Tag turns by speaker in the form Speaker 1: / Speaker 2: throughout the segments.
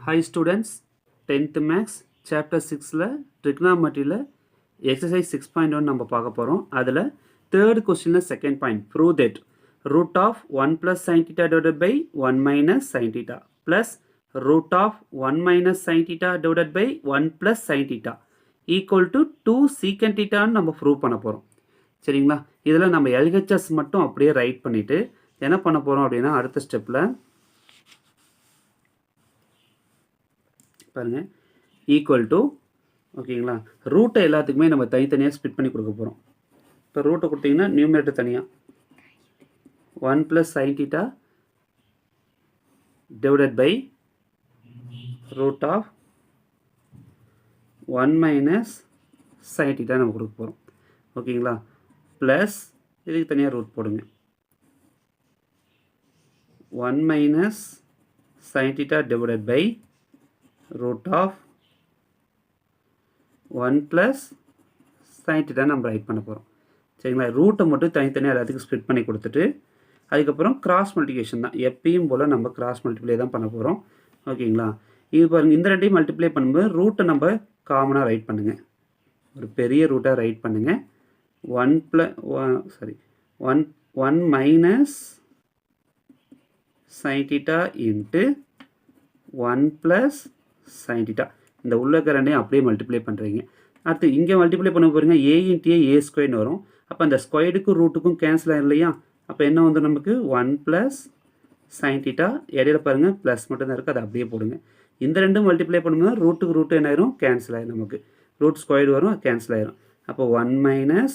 Speaker 1: Hi students, 10th Maths Chapter 6ல Trigonometryல Exercise 6.1 நம்ம பார்க்க போகிறோம். அதில் third questionல second point, prove that root of 1 plus sin theta divided by 1 minus sin theta plus root of 1 minus sin theta divided by 1 plus sin theta equal to 2 secant theta நம்ம prove பண்ண போகிறோம். சரிங்களா? இதில் நம்ம LHS மட்டும் அப்படியே right பண்ணிவிட்டு என்ன பண்ண போகிறோம் அப்படின்னா அடுத்த ஸ்டெப்பில் பாருங்கள் ஈக்குவல் டு ஓகேங்களா ரூட்டை எல்லாத்துக்குமே நம்ம தனித்தனியாக ஸ்பிட் பண்ணி கொடுக்க போகிறோம். இப்போ ரூட்டை கொடுத்தீங்கன்னா நியூமரேட்டர் தனியாக 1 + sin θ divided by root of 1 - sin θ நம்ம கொடுக்க போகிறோம். ஓகேங்களா ப்ளஸ் இதுக்கு தனியாக ரூட் போடுங்க 1 - sin θ divided by root of 1 plus sin θ நம்ம ரைட் பண்ண போகிறோம். சரிங்களா ரூட்டை மட்டும் தனித்தனியாக எல்லாத்துக்கும் ஸ்ப்ளிட் பண்ணி கொடுத்துட்டு அதுக்கப்புறம் கிராஸ் மல்டிப்ளிகேஷன் தான் எப்பயும் போல் நம்ம கிராஸ் மல்டிப்ளை தான் பண்ண போகிறோம். ஓகேங்களா இது பாருங்கள் இந்த ரெண்டையும் மல்டிப்ளை பண்ணும்போது ரூட்டை நம்ம காமனாக ரைட் பண்ணுங்கள். ஒரு பெரிய ரூட்டாக ரைட் பண்ணுங்கள் 1 minus sin θ into 1 plus sin θ இந்த உள்ள ரெண்டையும் அப்படியே மல்டிப்ளை பண்ணுறீங்க. அடுத்து இங்கே மல்டிப்ளை பண்ண போகிறீங்க a இன்ட்டு a ஸ்கொயர்னு வரும். அப்போ அந்த ஸ்கொயர்டுக்கும் ரூட்டுக்கும் கேன்சல் ஆகும் இல்லையா? அப்போ என்ன வந்து நமக்கு 1 plus sin θ இடையில பாருங்கள் ப்ளஸ் மட்டும்தான் இருக்குது, அதை அப்படியே போடுங்க. இந்த ரெண்டும் மல்டிப்ளை பண்ணும்போது ரூட்டுக்கு ரூட்டு என்ன ஆயிரும் கேன்சல் ஆயிரும், நமக்கு ரூட் ஸ்கொயர்டு வரும் கேன்சல் ஆயிரும். அப்போ 1 minus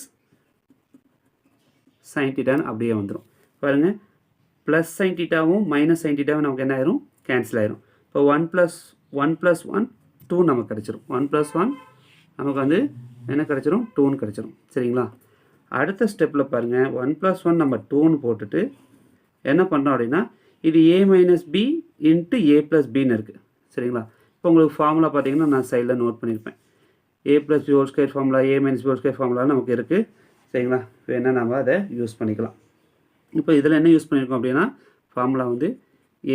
Speaker 1: sin θ அப்படியே வந்துடும். பாருங்கள் ப்ளஸ் sin θவும் மைனஸ் sin θவும் நமக்கு என்ன ஆயிரும் கேன்சல் ஆயிரும். இப்போ 1 + 1 2 நமக்கு கிடச்சிரும். 1 + 1 நமக்கு வந்து என்ன கிடச்சிரும் 2ன்னு கிடச்சிரும். சரிங்களா அடுத்த ஸ்டெப்பில் பாருங்கள் 1 + 1 நம்ம 2ன்னு போட்டுட்டு என்ன பண்ணுறோம் அப்படின்னா இது a - b இன்ட்டு a + bன்னு இருக்குது. சரிங்களா இப்போ உங்களுக்கு ஃபார்முலா பார்த்தீங்கன்னா நான் சைடில் நோட் பண்ணியிருப்பேன். a + b whole square formula a - b whole square formula நமக்கு இருக்குது. சரிங்களா வேணால் நம்ம அதை யூஸ் பண்ணிக்கலாம். இப்போ இதில் என்ன யூஸ் பண்ணியிருக்கோம் அப்படின்னா ஃபார்முலா வந்து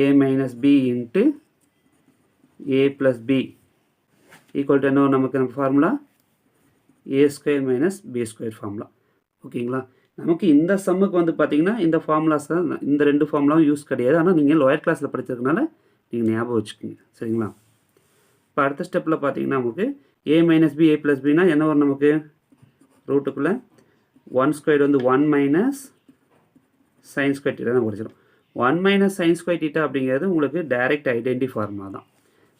Speaker 1: a - b into a + b equal to என்ன நமக்கு நம்ம ஃபார்முலா a² - b² ஃபார்முலா. ஓகேங்களா நமக்கு இந்த சம்முக்கு வந்து பார்த்தீங்கன்னா இந்த ஃபார்முலாஸ் தான், இந்த ரெண்டு ஃபார்முலாவும் யூஸ் கிடையாது. ஆனால் நீங்கள் லோயர் கிளாஸில் படித்ததுனால நீங்கள் ஞாபகம் வச்சுக்கோங்க. சரிங்களா இப்போ அடுத்த ஸ்டெப்பில் பார்த்தீங்கன்னா நமக்கு a - b a + bனா என்ன வரும் நமக்கு ரூட்டுக்குள்ளே 1² வந்து 1 - sin² θ தான் படிச்சிடும். 1 - sin² θ அப்படிங்கிறது உங்களுக்கு டைரக்ட் ஐடென்டி ஃபார்முலா தான்.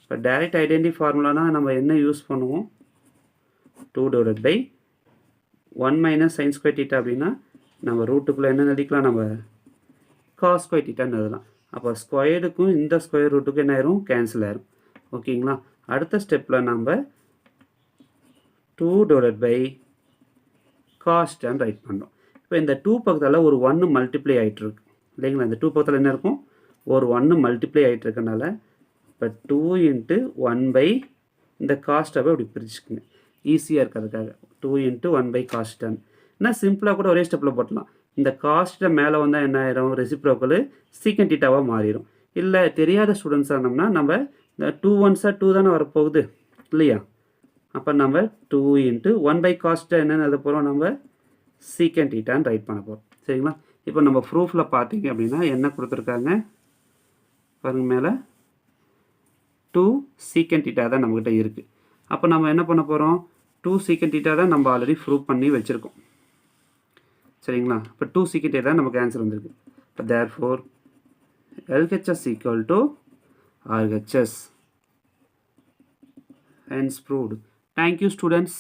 Speaker 1: இப்போ டைரக்ட் ஐடென்டி ஃபார்முலானா நம்ம என்ன யூஸ் பண்ணுவோம் 2 டிவைடட் பை 1 - sin² θ அப்படின்னா நம்ம ரூட்டுக்குள்ளே என்ன எழுதிக்கலாம் நம்ம cos² θன்னு எழுதலாம். அப்போ ஸ்கொயர்டுக்கும் இந்த ஸ்கொயர் ரூட்டுக்கும் என்ன ஆயிரும் கேன்சல் ஆயிரும். ஓகேங்களா அடுத்த ஸ்டெப்பில் நம்ம 2 டிவைடட் பை cos θ ரைட் பண்ணுறோம். இப்போ இந்த 2 பக்கத்தில் ஒரு 1 மல்டிப்ளை ஆகிட்டு இருக்கு இல்லைங்களா? இந்த 2 பக்கத்தில் என்ன இருக்கும் ஒரு 1 மல்டிப்ளை ஆகிட்டு இருக்கனால இப்போ 2 இன்ட்டு 1 இந்த காஸ்ட்டை அப்படி பிரிச்சுக்குங்க ஈஸியாக இருக்கிறதுக்காக 2 இன்ட்டு 1 cos θ. ஏன்னா சிம்பிளாக கூட ஒரே ஸ்டெப்பில் போட்டலாம். இந்த காஸ்ட்டை மேலே வந்தால் என்ன ஆயிரும் ரெசிப்ரோக்கல் சீக்கண்ட் θவாக மாறிடும். இல்லை தெரியாத ஸ்டூடெண்ட்ஸாக இருந்தோம்னா நம்ம இந்த 2 1s 2 தானே வரப்போகுது இல்லையா? அப்போ நம்ம 2 இன்ட்டு 1 cos θ என்னென்னு எழுத போகிறோம் நம்ம சீக்கண்ட் θன்னு ரைட் பண்ண போகிறோம். சரிங்களா இப்போ நம்ம ப்ரூஃபில் பார்த்தீங்க அப்படின்னா என்ன கொடுத்துருக்காங்க பாருங்க மேலே 2 secant θ தான் நம்மகிட்ட இருக்குது. அப்போ நம்ம என்ன பண்ண போகிறோம் 2 secant θ தான் நம்ம ஆல்ரெடி ப்ரூவ் பண்ணி வச்சுருக்கோம். சரிங்களா இப்போ 2 secant θ தான் நமக்கு ஆன்சர் வந்திருக்கு. இப்போ therefore LHS equal to RHS. Hence proved. Thank you students.